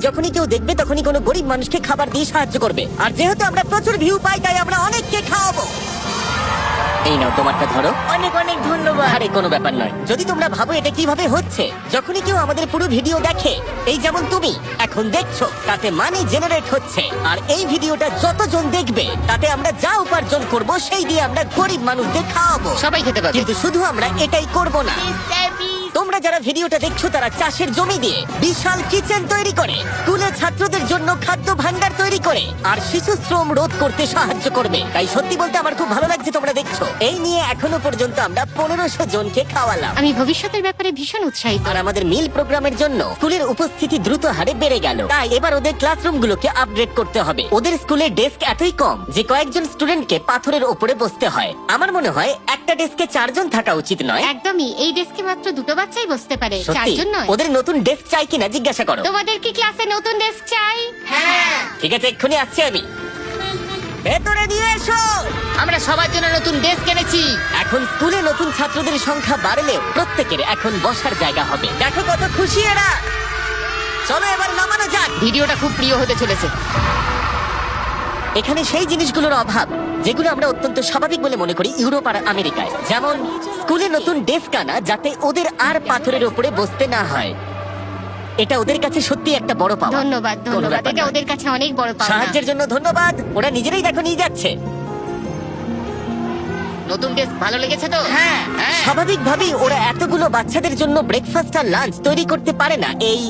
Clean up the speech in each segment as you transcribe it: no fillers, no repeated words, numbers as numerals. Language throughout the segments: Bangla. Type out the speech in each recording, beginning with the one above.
যখনই কেউ দেখবে তখনই কোনো গরিব মানুষকে খাবার দিয়ে সাহায্য করবে। আর যেহেতু আমরা প্রচুর ভিউ পাই তাই আমরা অনেককে খাওয়াবো। এই নাও তোমারটা ধরো। অনেক অনেক ধন্যবাদ। আরে কোনো ব্যাপার নয়। যদি তোমরা ভাবো এটা কিভাবে হচ্ছে, যখনই কেউ আমাদের পুরো ভিডিও দেখে, এই যেমন তুমি এখন দেখছো, তাতে মানি জেনারেট হচ্ছে। আর এই ভিডিওটা যতজন দেখবে তাতে আমরা যা উপার্জন করব সেই দিয়ে আমরা গরিব মানুষদের খাওয়াবো। সবাই খেতে পাবে। কিন্তু শুধু আমরা এটাই করব না। তোমরা যারা ভিডিওটা দেখছো তারা চাষের জমি দিয়ে বিশাল কিচেন তৈরি করে, স্কুলে ছাত্রদের জন্য খাদ্য ভান্ডার তৈরি করে, আর শিশু শ্রম রোধ করতে সাহায্য করবে। তাই সত্যি বলতে আমার খুব ভালো লাগছে তোমরা দেখছো। এই নিয়ে এখনো পর্যন্ত আমরা 1500 জনকে খাওয়ালাম। আমি ভবিষ্যতের ব্যাপারে ভীষণ উৎসাহিত। আর আমাদের মিল প্রোগ্রামের জন্য স্কুলের উপস্থিতি দ্রুত হারে বেড়ে গেল। তাই এবার ওদের ক্লাসরুমগুলোকে আপগ্রেড করতে হবে। ওদের স্কুলের ডেস্ক এতই কম যে কয়েকজন স্টুডেন্টকে পাথরের উপরে বসতে হয়। আমার মনে হয় একটা ডেস্কে 4 জন থাকা উচিত নয়। একদমই, এই ডেস্কে মাত্র 2টো বাচ্চাই বসতে পারে, সত্যি 4 জন নয়। ওদের নতুন ডেস্ক চাই কিনা জিজ্ঞাসা করো। তোমাদের কি ক্লাসে নতুন ডেস্ক চাই? হ্যাঁ। ঠিক আছে, এক্ষুনি আসছি আমি। ভেতরে নিয়ে এসো। আমরা সবার জন্য নতুন ডেস্ক এনেছি। এখন স্কুলে নতুন ছাত্রদের সংখ্যা বাড়লেও প্রত্যেকের এখন বসার জায়গা হবে। দেখো কত খুশি এরা। চলো এবার নামানো যাক। ভিডিওটা খুব প্রিয় হতে চলেছে। এখানে সেই জিনিসগুলোর অভাব যেগুলো আমরা অত্যন্ত স্বাভাবিক বলে মনে করি ইউরোপ আর আমেরিকায়। যেমন স্কুলে নতুন ডেস্ক আনা যাতে ওদের আর পাথরের উপরে বসতে না হয়। এটা ওদের কাছে সত্যি একটা বড় পাওয়া। ধন্যবাদ কোনো ধন্যবাদ, ব্যাপার এটা নয়। ওদের কাছে অনেক বড় পাওনা। সাহায্যের জন্য ধন্যবাদ। ওরা নিজেরাই দেখো নিয়ে যাচ্ছে। নতুন ডেস্ক ভালো লেগেছে তো? হ্যাঁ, স্বাভাবিকভাবেই ওরা এতগুলো বাচ্চাদের জন্য ব্রেকফাস্ট আর লাঞ্চ তৈরি করতে পারে না এই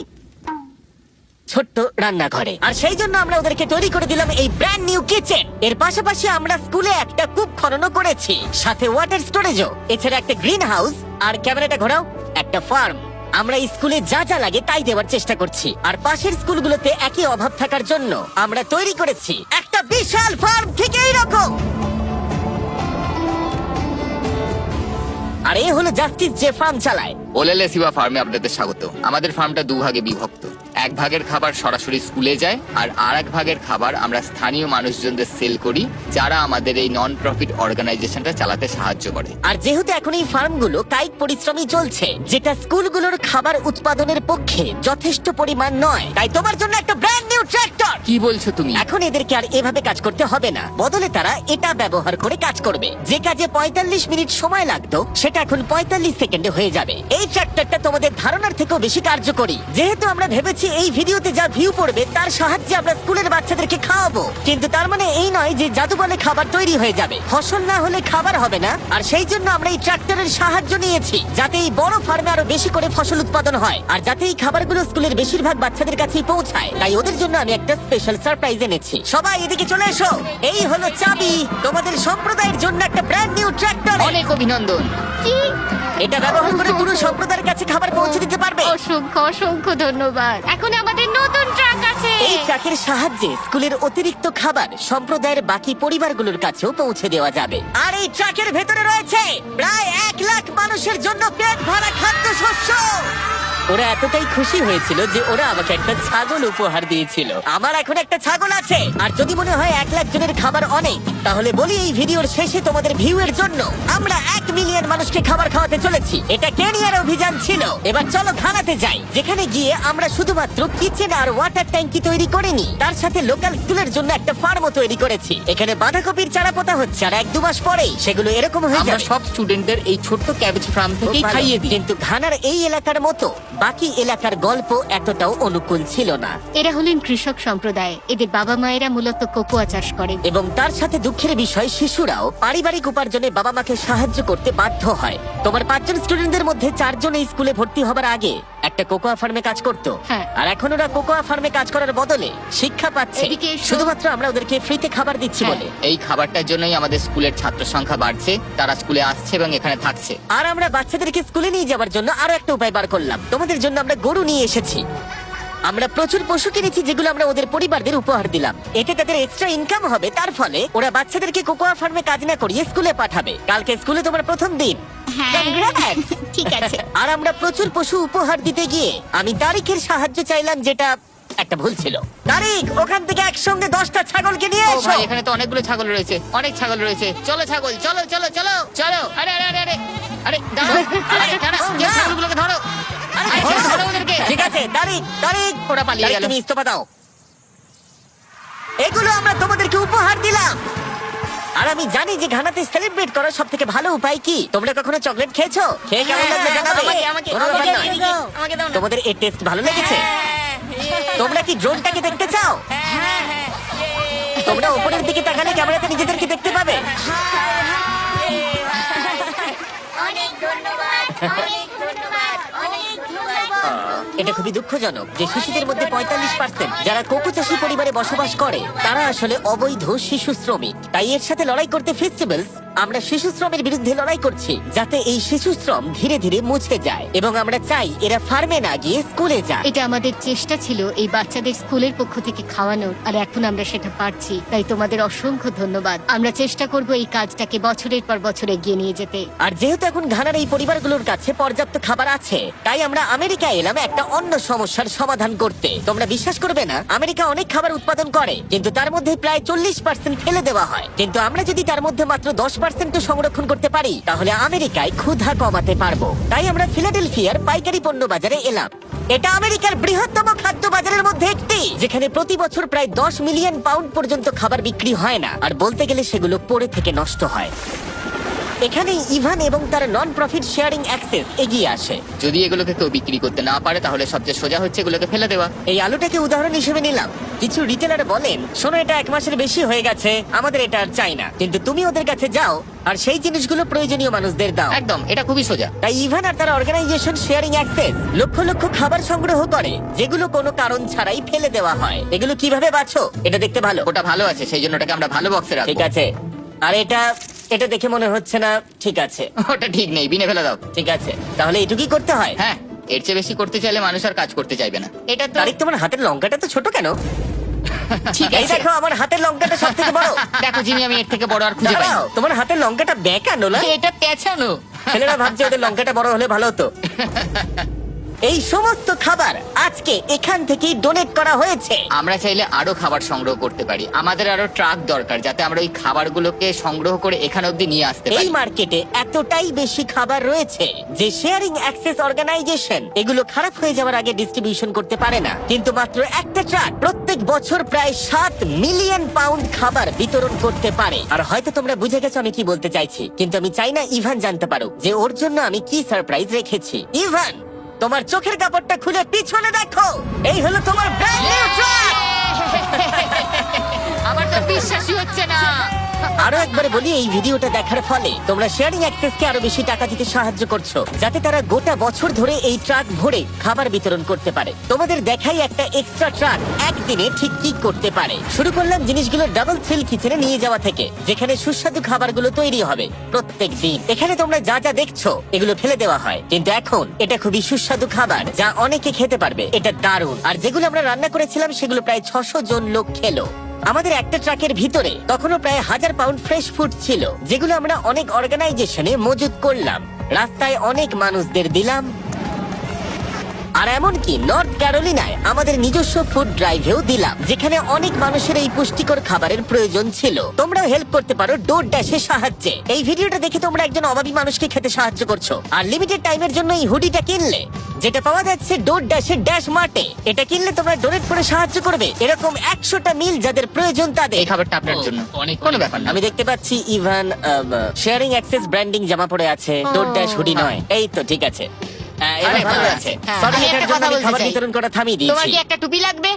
ছোট্ট রান্নাঘরে। আর সেই জন্য আমরা ওদেরকে তৈরি করে দিলাম এই ব্র্যান্ড নিউ কিচেন। এর পাশাপাশি আমরা স্কুলে একটা কূপ খননও করেছি, সাথে ওয়াটার স্টোরেজও, এছাড়া একটা গ্রিন হাউস, আর ক্যামেরাটা ঘোরাও, একটা ফার্ম। আমরা এই স্কুলে যা যা লাগে তাই দেওয়ার চেষ্টা করছি। আর পাশের স্কুলগুলোতে একই অভাব থাকার জন্য আমরা তৈরি করেছি একটা বিশাল ফার্ম ঠিক এইরকম। আর এই হলো জাস্টিস যে ফার্ম চালায়। ওলেলে সিবা ফার্মে আপনাদের স্বাগত। আমাদের ফার্মটা 2 ভাগে বিভক্ত। এক ভাগের খাবার সরাসরি স্কুলে যায়, আর আরেক ভাগের খাবার আমরা স্থানীয় মানুষজনদের সেল করি, যারা আমাদের এই নন প্রফিট অর্গানাইজেশনটা চালাতে সাহায্য করে। আর যেহেতু এখন এই ফার্মগুলো কায়িক পরিশ্রমই চলছে, যেটা স্কুলগুলোর খাবার উৎপাদনের পক্ষে যথেষ্ট পরিমাণ নয়, তাই তোমার জন্য একটা ব্র্যান্ড নিউ ট্র্যাক্টর। কি বলছো তুমি? এখন এদেরকে আর এভাবে কাজ করতে হবে না, বদলে তারা এটা ব্যবহার করে কাজ করবে। যে কাজে 45 মিনিট সময় লাগতো সেটা এখন 45 সেকেন্ডে হয়ে যাবে। এই ট্র্যাক্টরটা তোমাদের ধারণার থেকেও বেশি কার্যকরী। যেহেতু আমরা ভেবেছি এই ভিডিওতে যা ভিউ পড়বে তার সাহায্যে আমরা স্কুলের বাচ্চাদেরকে খাওয়াবো, কিন্তু তার মানে এই নয় যে জাদু বলে খাবার তৈরি হয়ে যাবে। ফসল না হলে খাবার হবে না। আর সেই জন্য আমরা এই ট্রাক্টরের সাহায্য নিয়েছি, যাতে এই বড় ফার্মে আরো বেশি করে ফসল উৎপাদন হয়, আর যাতে এই খাবারগুলো স্কুলের বেশিরভাগ বাচ্চাদের কাছেই পৌঁছায়। তাই ওদের জন্য আমি একটা স্পেশাল সারপ্রাইজ এনেছি। সবাই এদিকে চলে এসো। এই হলো চাবি তোমাদের সম্প্রদায়ের জন্য একটা ব্র্যান্ড নিউ ট্রাক্টর। অনেক অভিনন্দন। কি? এটা ব্যবহার করে পুরো সম্প্রদায়ের কাছে খাবার পৌঁছে দিতে পারবে। অসংখ্য অসংখ্য ধন্যবাদ। এখন আমাদের নতুন ট্রাক আছে। এই ট্রাকের সাহায্যে স্কুলের অতিরিক্ত খাবার সম্প্রদায়ের বাকি পরিবারগুলোর কাছেও পৌঁছে দেওয়া যাবে। আর এই ট্রাকের ভেতরে রয়েছে প্রায় 1 লাখ মানুষের জন্য পেট ভরা খাদ্যশস্য। ওরা এতটাই খুশি হয়েছিল যে ওরা আমাকে একটা ছাগল উপহার দিয়েছিল। আমার এখন একটা ছাগল আছে। আর যদি মনে হয় 1 লাখ জনের খাবার অনেক, তাহলে বলি এই ভিডিওর শেষে তোমাদের ভিউ এর জন্য আমরা 1 মিলিয়ন মানুষকে খাবার খাওয়াতে চলেছি। এটা কেনিয়ার অভিযান ছিল। এবার চলো ঘানাতে যাই, যেখানে গিয়ে আমরা শুধুমাত্র কিচেন আর ওয়াটার ট্যাঙ্কি তৈরি করিনি, তার সাথে লোকাল স্কুলের জন্য একটা ফার্মও তৈরি করেছি। এখানে বাঁধাকপির চারা পোতা হচ্ছে, আর 1-2 মাস পরেই সেগুলো এরকম হয়ে আমরা যাবে। সব স্টুডেন্টদের এই ছোট্ট ক্যাবেজ ফার্ম থেকেই খাইয়ে দিই। কিন্তু ঘানার এই এলাকার মতো বাকি এলাকার গল্প এতটাও অনুকূল ছিল না। এরা হলেন কৃষক সম্প্রদায়। এদের বাবা মায়েরা মূলত কোকোয়া চাষ করেন। এবং তার সাথে দুঃখের বিষয়, শিশুরাও পারিবারিক উপার্জনে বাবা মাকে সাহায্য করতে বাধ্য হয়। তোমার 5 জন স্টুডেন্টদের মধ্যে 4 জন এই স্কুলে ভর্তি হবার আগে একটা কোকোয়া ফার্মে কাজ করতো। হ্যাঁ। আর এখন ওরা কোকোয়া ফার্মে কাজ করার বদলে শিক্ষা পাচ্ছে, এদিকে এসো। শুধুমাত্র আমরা ওদেরকে ফ্রিতে খাবার দিচ্ছি হ্যাঁ। বলে। এই খাবারটার জন্যই আমাদের স্কুলের ছাত্র সংখ্যা বাড়ছে, তারা স্কুলে আসছে এবং এখানে থাকছে। আর আমরা বাচ্চাদেরকে স্কুলে নিয়ে যাওয়ার জন্য আরো একটা উপায় বার করলাম। তোমাদের জন্য আমরা গরু নিয়ে এসেছি। আমরা প্রচুর পশু কিনেছি যেগুলো আমরা ওদের পরিবারদের উপহার দিলাম। এতে তাদের এক্সট্রা ইনকাম হবে, তার ফলে ওরা বাচ্চাদেরকে কোকোয়া ফার্মে কাজ না করিয়ে স্কুলে পাঠাবে। কালকে স্কুলে তোমার প্রথম দিন। হ্যাঁ। Congrats! ঠিক আছে। আর আমরা প্রচুর পশু উপহার দিতে গিয়ে আমি তারিখের সাহায্য চাইলাম, যেটা একটা ভুল ছিল। তারিখ, ওখান থেকে একসঙ্গে 10টা ছাগলকে নিয়ে ও এসো। ভাই, এখানে তো অনেকগুলো ছাগল রয়েছে, অনেক ছাগল রয়েছে। চলো ছাগল, চলো চলো চলো চলো। আরে আরে আরে আরে আরে দাঁড়াও, আরে দাঁড়াও, এই ছাগলগুলোকে ধরো। আরে আরে, ধরো। ধরো ওদেরকে। ঠিক আছে তারিক তারিক ওরা পালিয়ে তারিক, গেল। তুমি ইস্তফা দাও। এগুলো আমরা তোমাদেরকে উপহার দিলাম। আর আমি জানি যে ঘানাতে সেলিব্রেট করার সব থেকে ভালো উপায় কি। তোমরা কখনো চকলেট খেয়েছো? খেয়ে কেমন লাগলো জানাবে। কোনো ব্যাপার নয়। আমাকে দাও না। তোমাদের এর টেস্ট ভালো লেগেছে? তোমরা কি ড্রোনটাকে দেখতে চাও? তোমরা উপরের দিকে তাকালে ক্যামেরাতে নিজেদেরকে দেখতে পাবে। এটা খুবই দুঃখজনক যে শিশুদের মধ্যে 45% যারা কোকো চাষী পরিবারে বসবাস করে তারা আসলে অবৈধ শিশু শ্রমিক। তাই এর সাথে লড়াই করতে ফেস্টিভ্যালস আমরা শিশু শ্রমের বিরুদ্ধে লড়াই করছি, যাতে এই শিশু শ্রম ধীরে ধীরে মুছে যায়। এবং আমরা চাই এরা ফার্মে না গিয়ে স্কুলে যায়। এটা আমাদের চেষ্টা ছিল এই বাচ্চাদের স্কুলের পক্ষ থেকে খাওয়ানোর, আর এখন আমরা সেটা পারছি। তাই তোমাদের অসংখ্য ধন্যবাদ। আমরা চেষ্টা করব এই কাজটাকে বছরের পর বছর এগিয়ে নিয়ে যেতে। আর যেহেতু এখন ঘানার এই পরিবারগুলোর কাছে পর্যাপ্ত খাবার আছে, তাই আমরা আমেরিকায় এলাম একটা অন্য সমস্যার সমাধান করতে। তোমরা বিশ্বাস করবে না, আমেরিকা অনেক খাবার উৎপাদন করে, কিন্তু তার মধ্যে প্রায় 40% ফেলে দেওয়া হয়। কিন্তু আমরা যদি তার মধ্যে মাত্র 10% সংরক্ষণ করতে পারি, তাহলে আমেরিকায় ক্ষুধা কমাতে পারবো। তাই আমরা ফিলাডেলফিয়ার পাইকারি পণ্য বাজারে এলাম। এটা আমেরিকার বৃহত্তম খাদ্য বাজারের মধ্যে একটি, যেখানে প্রতি বছর প্রায় 10 মিলিয়ন পাউন্ড পর্যন্ত খাবার বিক্রি হয় না, আর বলতে গেলে সেগুলো পড়ে থেকে নষ্ট হয়। এখানে ইভান এবং তার নন প্রফিট শেয়ারিং অ্যাক্সেস এগিয়ে আসে। যদি এগুলোকে কেউ বিক্রি করতে না পারে তাহলে সবচেয়ে সোজা হচ্ছে এগুলোকে ফেলে দেওয়া। এই আলুটাকে উদাহরণ হিসেবে নিলাম। কিছু রিটেলার বলেন, শোনো এটা 1 মাসের বেশি হয়ে গেছে, আমাদের এটা আর চাই না। কিন্তু তুমি ওদের কাছে যাও আর সেই জিনিসগুলো প্রয়োজনীয় মানুষদের দাও। একদম, এটা খুবই সোজা। তাই ইভান আর তার organisation sharing access lakh lakh খাবার সংগ্রহ করে, যেগুলো কোনো কারণ ছাড়াই ফেলে দেওয়া হয়। এগুলো কিভাবে বাছো? এটা দেখতে ভালো। ওটা ভালো আছে, সেই জন্য ওটাকে আমরা ভালো বক্সে রাখবো। ঠিক আছে। আর এটা দেখে মনে হচ্ছে না ঠিক আছে। ওটা ঠিক নেই, বিনে ফেলে দাও। ঠিক আছে, তাহলে এটুকুই করতে হয়। হ্যাঁ, এর চেয়ে বেশি করতে চাইলে মানুষ আর কাজ করতে চাইবে না। এটা তো তারিক, তোমার হাতের লঙ্কাটা তো ছোট কেন? ঠিক এই আছে। দেখো, আমার হাতের লঙ্কাটা সব থেকে বড়। দেখো জিমি, আমি এর থেকে বড় আর খুঁজে পাই না। দাঁড়াও, তোমার হাতের লঙ্কাটা বেঁকানো না? এটা পেছানো। ছেলেরা ভাবছে ওদের লঙ্কাটা বড় হলে ভালো হতো। এই সমস্ত খাবার আজকে এখান থেকেই ডোনেট করা হয়েছে। আমরা চাইলে আরো খাবার সংগ্রহ করতে পারি। আমাদের আরো ট্রাক দরকার, যাতে আমরা ওই খাবারগুলোকে সংগ্রহ করে এখানে অব্দি নিয়ে আসতে এই পারি। মার্কেটে এতটাই বেশি খাবার রয়েছে যে শেয়ারিং অ্যাক্সেস অর্গানাইজেশন এগুলো খারাপ হয়ে যাওয়ার আগে ডিস্ট্রিবিউশন করতে পারে না। কিন্তু মাত্র একটা ট্রাক প্রত্যেক বছর প্রায় 7 মিলিয়ন পাউন্ড খাবার বিতরণ করতে পারে। আর হয়তো তোমরা বুঝে গেছো আমি কি বলতে চাইছি, কিন্তু আমি চাই না ইভান জানতে পারো যে ওর জন্য আমি কি সারপ্রাইজ রেখেছি। ইভান, তোমার চোখের কাপড়টা খুলে পিছনে দেখো। এই হলো তোমার ব্র্যান্ড নিউ ট্রাক। আমার তো বিশ্বাসই হচ্ছে না। আরো একবার বলি, এই ভিডিওটা দেখার ফলে তোমরা শেয়ারিং অ্যাক্সেসকে আরো বেশি টাকা দিতে সাহায্য করছো, যাতে তারা গোটা বছর ধরে এই ট্রাক ভরে খাবার বিতরণ করতে পারে। তোমাদের দেখাই একটা এক্সট্রা ট্রাক একদিনে ঠিক কি করতে পারে। শুরু করলাম জিনিসগুলো ডাবল থ্রিল কিচেনে নিয়ে যাওয়া থেকে, যেখানে সুস্বাদু খাবারগুলো তৈরি হবে প্রত্যেক দিন। এখানে তোমরা যা যা দেখছো এগুলো ফেলে দেওয়া হয়, কিন্তু এখন এটা খুবই সুস্বাদু খাবার যা অনেকে খেতে পারবে। এটা দারুণ। আর যেগুলো আমরা রান্না করেছিলাম সেগুলো প্রায় 600 জন লোক খেলো। আমাদের একটা ট্রাকের ভিতরে তখনও প্রায় 1000 পাউন্ড ফ্রেশ ফুড ছিল, যেগুলো আমরা অনেক অর্গানাইজেশনে মজুত করলাম। রাস্তায় অনেক মানুষদের দিলাম। আর এমনকি নর্থ ক্যারোলিনায় আমাদের নিজস্ব ফুড ড্রাইভেও দিলাম, যেখানে অনেক মানুষের এই পুষ্টিকর খাবারের প্রয়োজন ছিল। তোমরাও হেল্প করতে পারো ডোর ড্যাশের সাহায্যে। এই ভিডিওটা দেখে তোমরা একজন অভাবী মানুষকে খেতে সাহায্য করছো। আর লিমিটেড টাইমের জন্য এই হুডিটা কিনলে, যেটা পাওয়া যাচ্ছে ডোর ড্যাশের ড্যাশ মার্টে, এটা কিনলে তোমরা ডোনেট করে সাহায্য করবে এরকম 100টা মিল যাদের প্রয়োজন তাদের। এই খাবারটা আপনার জন্য। অনেক কোনো ব্যাপার না। আমি দেখতে পাচ্ছি ইভান শেয়ারিং অ্যাক্সেস ব্র্যান্ডিং জামা পরে আছে, ডোর ড্যাশ হুডি নয়। এই তো ঠিক আছে। এবার আরে, ভালো ভালো আছে। আছে। Sorry, আমি এটার একটা জন্য কথা আমি বলতে খাবার চাই। বিতরণ করা থামিয়ে তোমার দিয়েছি। কি একটা টুপি লাগবে?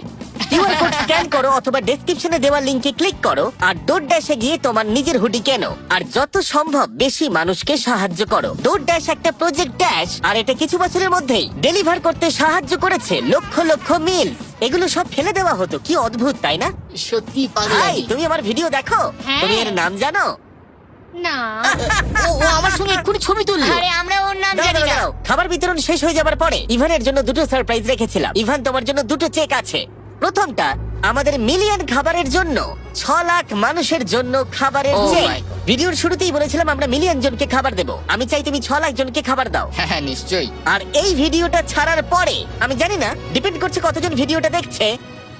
কিউআর কোড স্ক্যান করো অথবা ডেসক্রিপশনে দেওয়া লিংকে ক্লিক করো আর ডোর ড্যাশে গিয়ে তোমার নিজের হুডি কেনো আর যত সম্ভব বেশি মানুষকে সাহায্য করো। ডোর ড্যাশ একটা প্রজেক্ট ড্যাশ, আর এটা কিছু বছরের মধ্যেই ডেলিভার করতে সাহায্য করেছে লক্ষ লক্ষ মিলস। এগুলো সব ফেলে দেওয়া হতো, কি অদ্ভুত তাই না? সত্যি হাই, পাগল। তুমি আমার ভিডিও দেখো? হ্যাঁ। তুমি এর নাম জানো? না, ও আমার সঙ্গে এক্ষুনি ছবি তুললো। আরে আমরা ওর নাম দাঁড়াও, জানি না। দাঁড়াও। খাবার বিতরণ শেষ হয়ে যাবার পরে ইভানের জন্য দুটো সারপ্রাইজ রেখেছিলাম। ইভান, তোমার জন্য দুটো চেক আছে। প্রথমটা আমাদের মিলিয়ন খাবারের জন্য 6 লাখ মানুষের জন্য খাবারের Oh চেক। my God. ভিডিওর শুরুতেই বলেছিলাম আমরা মিলিয়ন জনকে খাবার দেব। আমি চাই তুমি 6 লাখ জনকে খাবার দাও। হ্যাঁ হ্যাঁ, নিশ্চয়ই। আর এই ভিডিওটা ছাড়ার পরে আমি জানি না, ডিপেন্ড করছে কতজন ভিডিওটা দেখছে,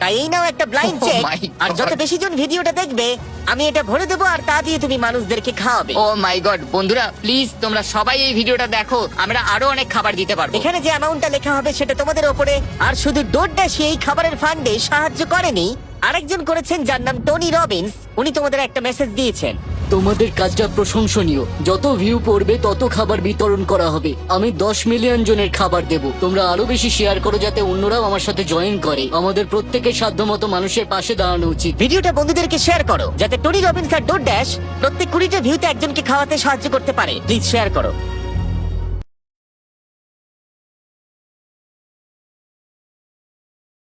তাই এই নাও একটা ব্লাইন্ড Oh চেক। my আর যত God. বেশি জন ভিডিওটা দেখবে আমি এটা ভরে দেবো আর তা দিয়ে তুমি মানুষদেরকে খাওয়াবে। ও মাই গড, বন্ধুরা প্লিজ তোমরা সবাই এই ভিডিওটা দেখো, আমরা আরো অনেক খাবার দিতে পারবো। এখানে যে অ্যামাউন্টটা লেখা হবে সেটা তোমাদের ওপরে। আর শুধু ডোরড্যাশই এই খাবারের ফান্ডে সাহায্য করেনি, আরেকজন করেছেন যার নাম টনি রবিন্স। উনি তোমাদের একটা মেসেজ দিয়েছেন। তোমাদের কাজটা প্রশংসনীয়। যত ভিউ পড়বে তত খাবার বিতরণ করা হবে। আমি 10 মিলিয়ন জনের খাবার দেব। তোমরা আরো বেশি শেয়ার করো যাতে অন্যরাও আমার সাথে জয়েন করে। আমাদের প্রত্যেকের সাধ্যমতো মানুষের পাশে দাঁড়ানো উচিত। ভিডিওটা বন্ধুদেরকে শেয়ার করো যাতে টনি রবিন্স আর ডোরড্যাশ প্রত্যেক 20টা ভিউতে একজনকে খাওয়াতে সাহায্য করতে পারে। প্লিজ শেয়ার করো।